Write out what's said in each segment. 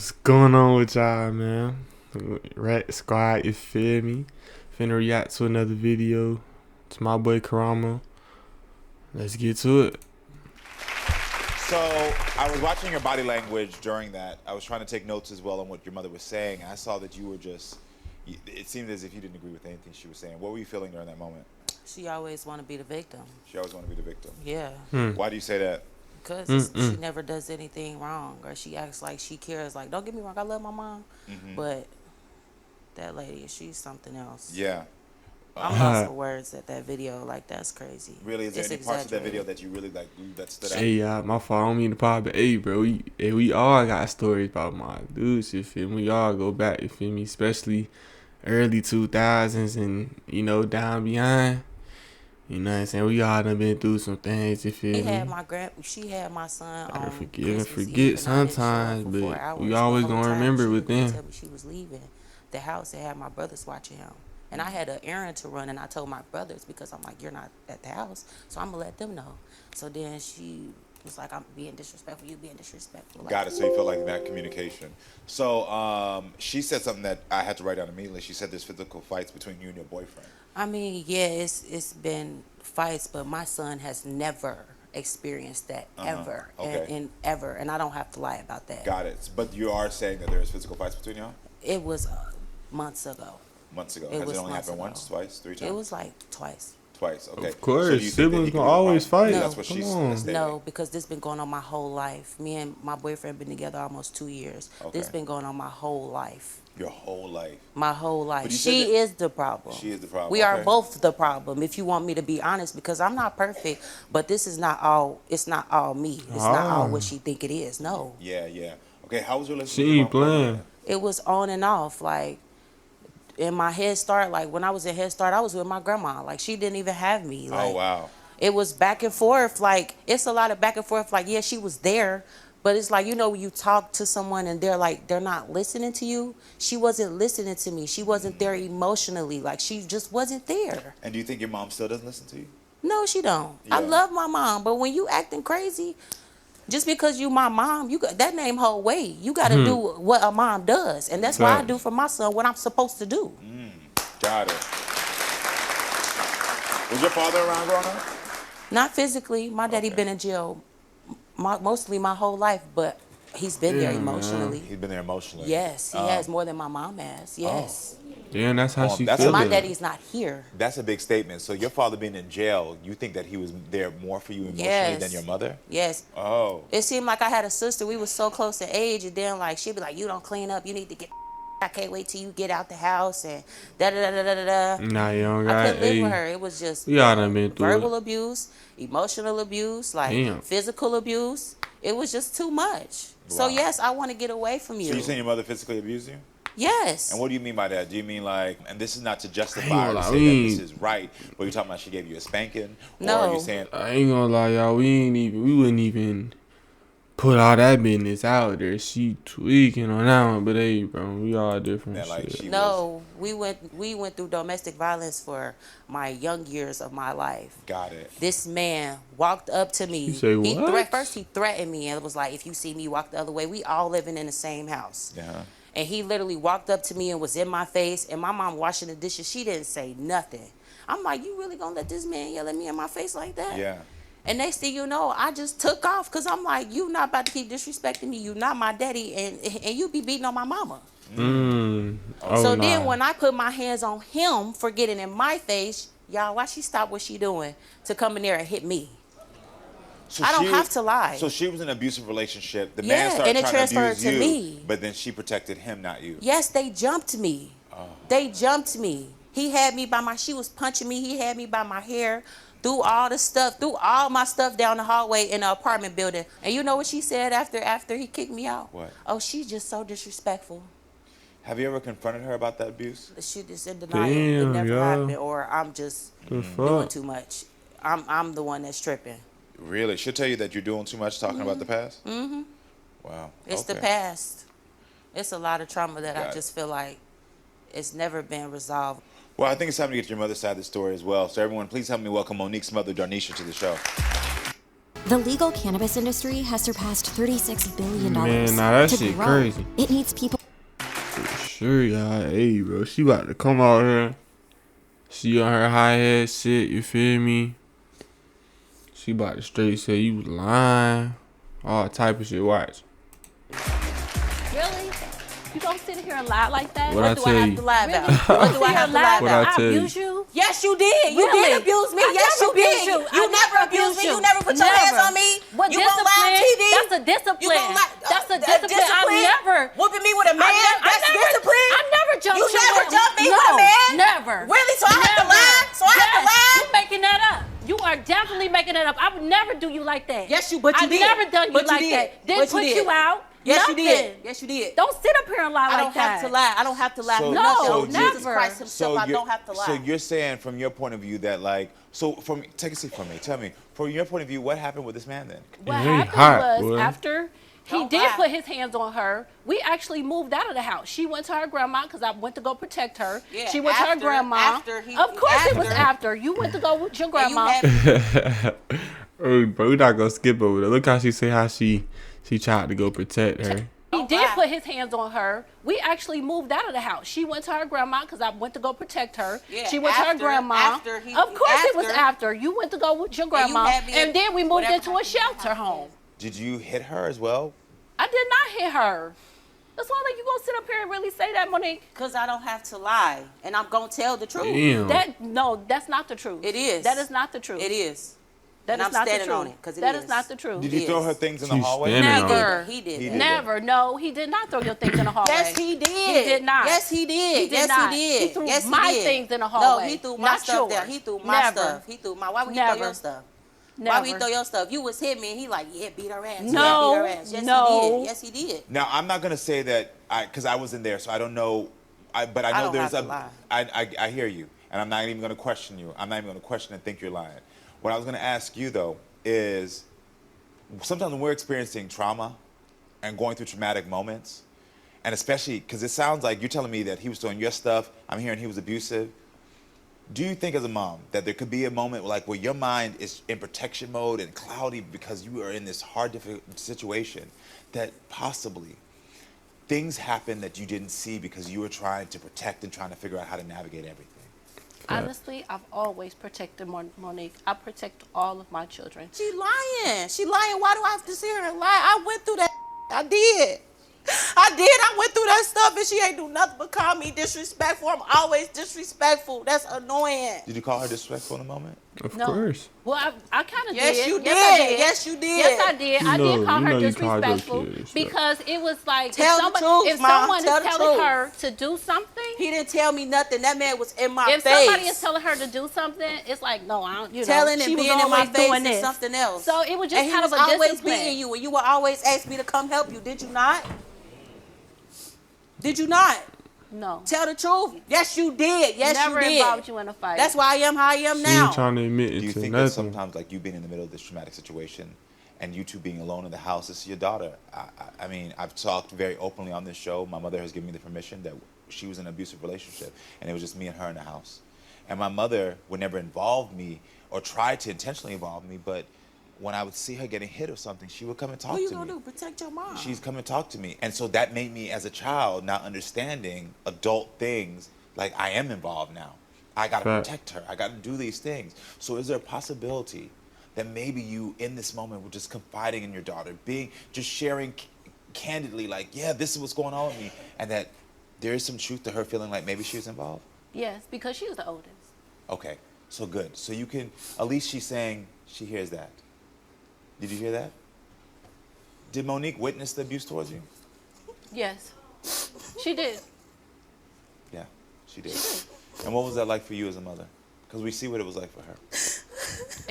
What's going on with y'all, man? Rat Squad, you feel me? Finna react to another video. It's my boy KARAMO. Let's get to it. So I was watching your body language during that. I was trying to take notes as well on what your mother was saying. I saw that you were just, it seemed as if you didn't agree with anything she was saying. What were you feeling during that moment? She always want to be the victim. She always wanted to be the victim. Yeah. Why do you say that? Because she never does anything wrong, or she acts like she cares. Like, don't get me wrong, I love my mom, but that lady, she's something else. Yeah. I'm lost for words at that video. Like, that's crazy. Really? Is there any parts of that video that you really like that stood out? Hey, my fault. I don't mean to pop, but hey, bro, we all got stories about my dudes, you feel me? We all go back, you feel me? Especially early 2000s and, down beyond. You know what I'm saying? We all done been through some things, you feel me? She had my son I on forgive and Christmas forget Eve, and I didn't show sometimes, up for 4 but hours. we always The whole gonna time remember she with didn't them. tell me she was leaving the house and had my brothers watching him. And I had an errand to run, and I told my brothers, because I'm like, you're not at the house, so I'm going to let them know. So then she was like, I'm being disrespectful, you being disrespectful. Like, Got it. So you feel like that communication. So she said something that I had to write down immediately. She said there's physical fights between you and your boyfriend. I mean, yeah, it's been fights, but my son has never experienced that ever, Okay. and I don't have to lie about that. Got it. But you are saying that there's physical fights between y'all? It was months ago. Months ago. It Has was it only months happened ago. once, twice, 3 times? It was like twice. Twice. Okay. Of course, So do you think that siblings he can gonna be always fine? fight. That's what Come she's on. stating. No, because this been going on my whole life. Me and my boyfriend been together almost 2 years. Okay. This been going on my whole life. Your whole life. My whole life. But you said She that- is the problem. She is the problem. We are Okay. both the problem, if you want me to be honest, because I'm not perfect, but this is not all, it's not all me. It's not all what she think it is. No. Yeah, yeah. Okay, how was your relationship She with your ain't mom? playing. It was on and off. Like, in my Head Start, like when I was in Head Start, I was with my grandma. Like, she didn't even have me. Like, Oh, wow. it was back and forth. Like, it's a lot of back and forth. Like, yeah, she was there, but it's like, when you talk to someone and they're like, they're not listening to you. She wasn't listening to me. She wasn't there emotionally. Like, she just wasn't there. And do you think your mom still doesn't listen to you? No, she don't. I Yeah. love my mom, but when you acting crazy, just because you my mom, you got that name hold weight. You got to do what a mom does, and that's why I do for my son what I'm supposed to do. Got it. Was your father around growing up? Not physically. My daddy Okay. been in jail mostly my whole life, but he's been there Yeah, man. emotionally. He's been there emotionally. Yes, he has more than my mom has. Yes. Yeah, and that's how she that's feels. My daddy's not here. That's a big statement. So your father being in jail, you think that he was there more for you emotionally Yes. than your mother? Yes. Oh. It seemed like I had a sister. We was so close in age, and then like she'd be like, "You don't clean up. You need to get. I can't wait till you get out the house." And da da da da da da. Nah, you don't I got couldn't live hey, with her. It was just we all done been through verbal it. abuse, emotional abuse, like Damn. physical abuse. It was just too much. So Wow. yes, I want to get away from you. So you saying your mother physically abused you? Yes. And what do you mean by that? Do you mean like, and this is not to I justify ain't or gonna to lie, say we that this ain't- is right, but you talking about she gave you a spanking? Or No. are you saying, I ain't gonna lie, y'all. We wouldn't even put all that business out there. She tweaking on that one, but hey, bro, we all different. that like shit. she was, No, we went through domestic violence for my young years of my life. got it. This man walked up to me. You say what? First he threatened me and was like, "If you see me walk the other way," we all living in the same house. Yeah. And he literally walked up to me and was in my face. And my mom washing the dishes, she didn't say nothing. I'm like, "You really gonna let this man yell at me in my face like that?" Yeah. And next thing you know, I just took off because I'm like, "You not about to keep disrespecting me. You not my daddy, and you be beating on my mama." Oh, So nah. then when I put my hands on him for getting in my face, y'all, why she stop what she doing to come in there and hit me? So I don't she have was- to lie. So she was in an abusive relationship. The Yeah, man started and it trying to transferred abuse to you, me. but then she protected him, not you. Yes, they jumped me. They jumped me. He had me by she was punching me. He had me by my hair, threw all the stuff, threw all my stuff down the hallway in the apartment building. And you know what she said after he kicked me out? What? Oh, she's just so disrespectful. Have you ever confronted her about that abuse? She just in denial. It Damn, never yeah. happened, or I'm just The doing fuck? too much. I'm the one that's tripping. Really? She'll tell you that you're doing too much talking about the past? Mm-hmm. Wow. It's the Okay. past. It's a lot of trauma that Got I it. just feel like it's never been resolved. Well, I think it's time to get your mother's side of the story as well. So everyone, please help me welcome Monique's mother, Darnisha, to the show. The legal cannabis industry has surpassed $36 billion. Man, nah, that to shit grow, crazy. It needs people. For sure, y'all. Hey, bro, she about to come out here. She on her hi-hat shit, you feel me? She about to straight say you was lying. All type of shit, watch. Really? You gonna sit here and lie like that? What I Do I tell have you? to lie about? Really? What do I have to lie What I about? tell you? abuse you? Yes, you did. You Really? did abuse me. I Yes, never you abused did. you. You I never never abused me. abused you. You never put your hands Never. on me. What You gonna lie on discipline? TV? That's a discipline. You gonna lie? That's a discipline. I've never whooping me with a man. That's discipline. I never jumped You you never with- jumped me no, with a man. Never. Really? So I have to Never. lie? So I have to Yes, lie? You making that up. You are definitely making that up. I would never do you like that. Yes, but you I've did. never done you But you like did. that. Didn't But you put did. you out. Yes, Nothing. you did. Yes, you did. Don't sit up here and lie I like don't that. have to lie. I don't have to lie. So- for No, nothing. so Jesus never. Christ himself, I don't have to lie. So you're saying from your point of view that like, so from take a seat from me. Tell me from your point of view, what happened with this man then? What Yeah, he happened hot, was boy. after he Don't did lie. put his hands on her, we actually moved out of the house. She went to her grandma because I went to go protect her. Yeah, She went to her after- grandma. after he- Of course it was after. after. You went to go with your And you grandma. had- Oh, bro, we not gonna skip over that. Look how she say how she tried to go protect her. He Don't did lie. put his hands on her. We actually moved out of the house. She went to her grandma because I went to go protect her. Yeah, She went to her after- grandma. after he- Of course it was after. after. You went to go with your grandma. had me And then we moved whatever into a shelter home. Did you hit her as well? I did not hit her. That's why like you gonna sit up here and really say that, Monique. Because I don't have to lie. And I'm going to tell the truth. Damn. No, that's not the truth. It is. That is not the truth. It is. That and is I'm not the standing truth. on it because That is not the truth. Did you Yes. throw her things in the She's hallway? standing on it. Never. He did. He that. did. Never. No, he did not throw your things in the hallway. Yes, he did. He did not. Yes, he did. He did yes, not. he did. He threw yes, my he did. things in the No, hallway, he threw my not stuff there. yours. He threw my Never. stuff. He threw my. Why would he throw Never. your stuff? Never. Why would he throw your stuff? You was hitting me, and he like, yeah, beat her ass. No, yeah, beat her ass. Yes, no. he did. Yes, he did. Now I'm not gonna say that because I wasn't there, so I don't know. But I know don't there's have a. to lie. I hear you, and I'm not even gonna question you. I'm not even gonna question and think you're lying. What I was gonna ask you though is, sometimes when we're experiencing trauma and going through traumatic moments, and especially because it sounds like you're telling me that he was doing your stuff, I'm hearing he was abusive. Do you think as a mom that there could be a moment like where your mind is in protection mode and cloudy because you are in this hard, difficult situation, that possibly things happen that you didn't see because you were trying to protect and trying to figure out how to navigate everything? Honestly, I've always protected Monique. I protect all of my children. She lying. She lying. Why do I have to sit here and lie? I went through that. I did. I went through that stuff, and she ain't do nothing but call me disrespectful. I'm always disrespectful. That's annoying. Did you call her disrespectful in a moment? Of No. course. Well, I kind of Yes, did. you I did. Yes, you did. Yes, I did. I No, did call you her know you called your disrespectful kid stuff. because it was like Tell the truth, if Mom. someone Tell is the telling truth. her to do something, He didn't tell me nothing. That man was in my if face. somebody is telling her to do something, it's like no, I don't. You Telling know, and she was being in my always face doing is this. something else. So it was just and he kind was of a always discipline. beating you, and you would always ask me to come help you. Did you not? Did you not? No, Tell the truth. Yes, you did. Yes, never you did. involved you in a fight. That's why I am how I am She now. ain't trying to admit Do it you to think that nothing. sometimes, like you being in the middle of this traumatic situation, and you two being alone in the house, this is your daughter? I mean, I've talked very openly on this show. My mother has given me the permission that she was in an abusive relationship, and it was just me and her in the house. And my mother would never involve me or try to intentionally involve me, but when I would see her getting hit or something, she would come and talk What you to me. gonna do? Protect your mom. She's come and talk to me. And so that made me, as a child, not understanding adult things, like I am involved now. I got to Fact. protect her. I got to do these things. So is there a possibility that maybe you, in this moment, were just confiding in your daughter, just sharing candidly, like, yeah, this is what's going on with me, and that there is some truth to her feeling like maybe she was involved? yes, because she was the oldest. Okay, so good. So you can, at least she's saying she hears that. Did you hear that? Did Monique witness the abuse towards you? Yes, she did. Yeah, she did. And what was that like for you as a mother? Because we see what it was like for her.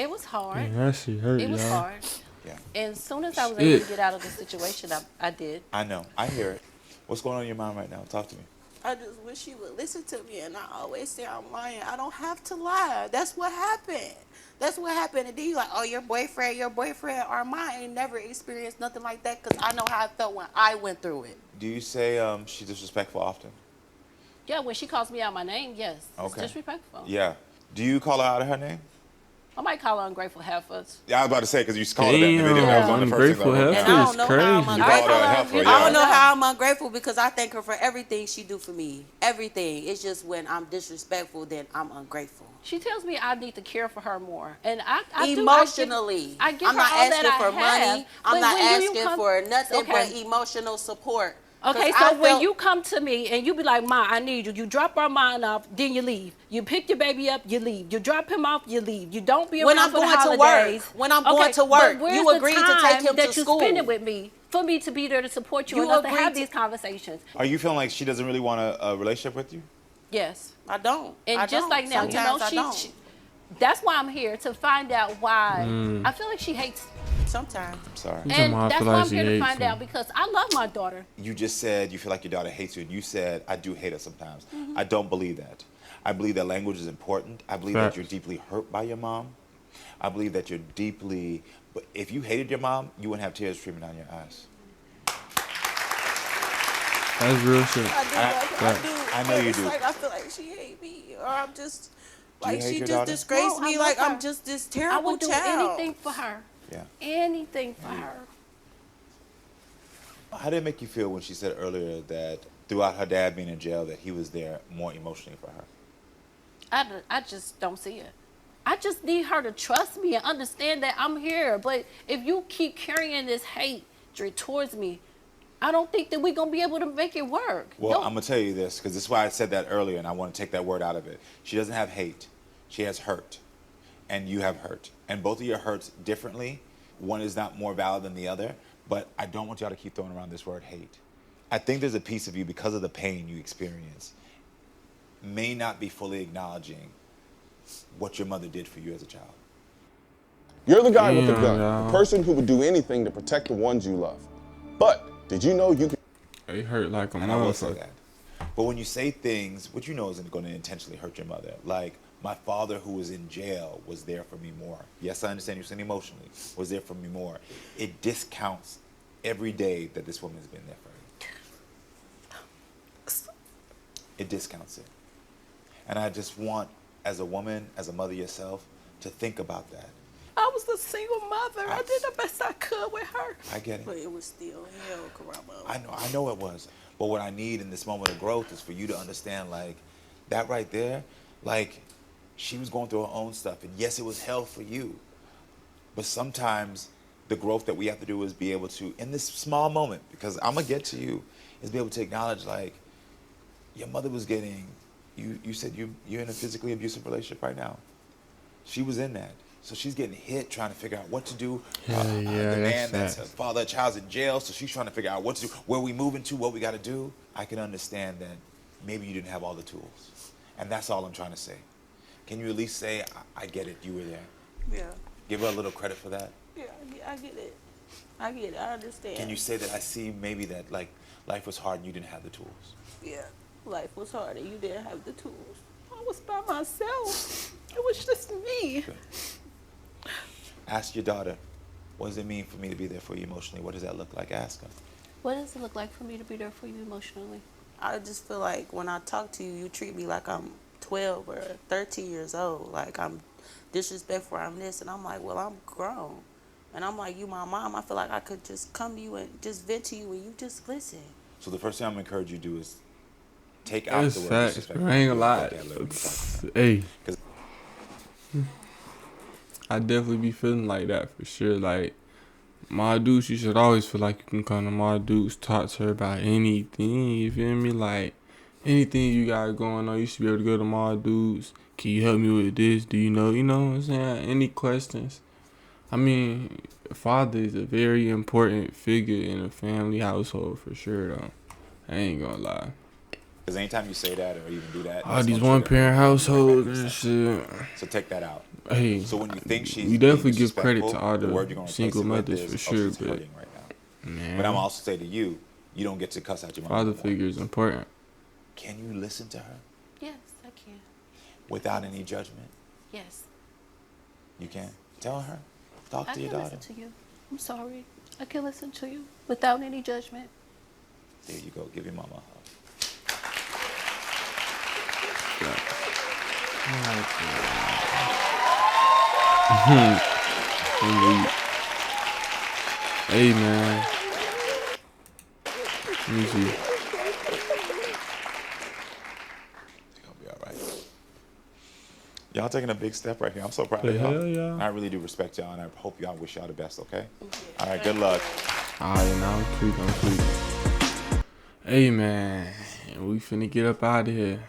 It was hard. Man, that shit hurt, It was y'all. hard. Yeah, And as soon as I was Shit. able to get out of the situation, I did. I know. I hear it. What's going on in your mind right now? Talk to me. I just wish she would listen to me, and I always say I'm lying. I don't have to lie. That's what happened. That's what happened. And then you like, oh, your boyfriend, or mine ain't never experienced nothing like that because I know how I felt when I went through it. Do you say she's disrespectful often? Yeah, when she calls me out my name, yes, it's Okay. disrespectful. Yeah. Do you call her out of her name? I might call her ungrateful heifers. Yeah, I was about to say, because you called her that in the video. That was one of the first things I Ungrateful wrote heifer And I down. don't is know how crazy. I'm You ungrateful. called her a heifer, you yeah. I don't know how I'm ungrateful because I thank her for everything she do for me. Everything. It's just when I'm disrespectful, then I'm ungrateful. She tells me I need to care for her more, and I Emotionally. I give I'm her not all asking that I for money. have, I'm but not when you asking come- for nothing but Okay. emotional support. 'Cause Okay, I so when felt- you come to me and you be like, Ma, I need you. You drop our mind off, then you leave. You pick your baby up, you leave. You drop him off, you leave. You don't be around When I'm for the going to work, holidays. when I'm going to but work, where's you the agreed to take time him that to you school. spend it with me for me to be there to support you, You and us to agreed have to- these conversations. Are you feeling like she doesn't really want a relationship with you? Yes. I don't. And I just don't. like now, you know, Sometimes I don't. she that's why I'm here to find out why. I feel like she hates Sometimes. I'm sorry. Yeah. and I that's feel why like I'm she here to hates find you. out because I love my daughter. You just said you feel like your daughter hates you, and you said, I do hate her sometimes. I don't believe that. I believe that language is important. I believe that Facts. you're deeply hurt by your mom. I believe that you're deeply, but if you hated your mom, you wouldn't have tears streaming down your eyes. That's real shit. I know you do. Like I feel like she hate me, or I'm just Do you like hate she your just daughter? disgraced No, I me. love Like her. I'm just this I terrible would do child. anything for her. Yeah. Anything for her. How did it make you feel when she said earlier that throughout her dad being in jail, that he was there more emotionally for her? I just don't see it. I just need her to trust me and understand that I'm here. But if you keep carrying this hatred towards me, I don't think that we're going to be able to make it work. Well, No. I'm going to tell you this, because this is why I said that earlier, and I want to take that word out of it. She doesn't have hate. She has hurt. And you have hurt. And both of your hurts differently. One is not more valid than the other. But I don't want y'all to keep throwing around this word hate. I think there's a piece of you, because of the pain you experience, may not be fully acknowledging what your mother did for you as a child. You're the guy with the Damn, gun, y'all. the person who would do anything to protect the ones you love. But did you know you can... It hurt like a And I will say motherfucker. that. But when you say things, what you know isn't going to intentionally hurt your mother. Like, my father who was in jail was there for me more. Yes, I understand you're saying emotionally. Was there for me more. It discounts every day that this woman has been there for you. It discounts it. And I just want, as a woman, as a mother yourself, to think about that. I was a single mother. I did the best I could with her. I get it. But it was still hell, KARAMO. I know it was. But what I need in this moment of growth is for you to understand, like, that right there, like, she was going through her own stuff. And yes, it was hell for you. But sometimes the growth that we have to do is be able to, in this small moment, because I'm going to get to you, is be able to acknowledge, like, your mother was getting, you said you're in a physically abusive relationship right now. She was in that. So she's getting hit, trying to figure out what to do. Yeah, The man that's that's facts. her father, child's in jail, so she's trying to figure out what to do, where we moving to, what we got to do. I can understand that maybe you didn't have all the tools. And that's all I'm trying to say. Can you at least say, I get it, you were there? Yeah. Give her a little credit for that. Yeah, I get it. I get it. I understand. Can you say that I see maybe that, like, life was hard and you didn't have the tools? Yeah. Life was hard and you didn't have the tools. I was by myself. It was just me. Good. Ask your daughter, what does it mean for me to be there for you emotionally? What does that look like? Ask her. What does it look like for me to be there for you emotionally? I just feel like when I talk to you, you treat me like I'm 12 or 13 years old. Like I'm disrespectful, I'm this. And I'm like, well, I'm grown. And I'm like, you my mom. I feel like I could just come to you and just vent to you and you just listen. So the first thing I'm going to encourage you to do is take out That's the word facts, disrespectful. bro. I ain't gonna lie. That literally talks about. Hey. 'Cause I definitely be feeling like that for sure. Like, my dudes, you should always feel like you can come to my dudes, talk to her about anything, you feel me? Like, anything you got going on, you should be able to go to my dudes. Can you help me with this? Do you know what I'm saying? Any questions? I mean, father is a very important figure in a family household for sure, though. I ain't gonna lie. Because anytime you say that or even do that, All that's these gonna trigger one-parent her. households and shit. So take that out. Hey, So when you think she's we definitely being give credit to disrespectful, all the the word you're gonna single replace it with mothers is, for "Oh, sure, she's but hurting right now." man, But I'm also say to you, you don't get to cuss out your mom. father no more. figure is important. Can you listen to her Yes, I can. without any judgment? Yes. You can. Tell her. Talk I to your can daughter. listen to you. I'm sorry. I can listen to you without any judgment. There you go. Give your mama a hug. Hey, man. Let me see. You'll be all right. Y'all taking a big step right here. I'm so proud of Hell y'all. yeah. I really do respect y'all, and I hope y'all wish y'all the best, okay? All right, good luck. All right, now I'm tweaking. Hey, man. We finna get up out of here.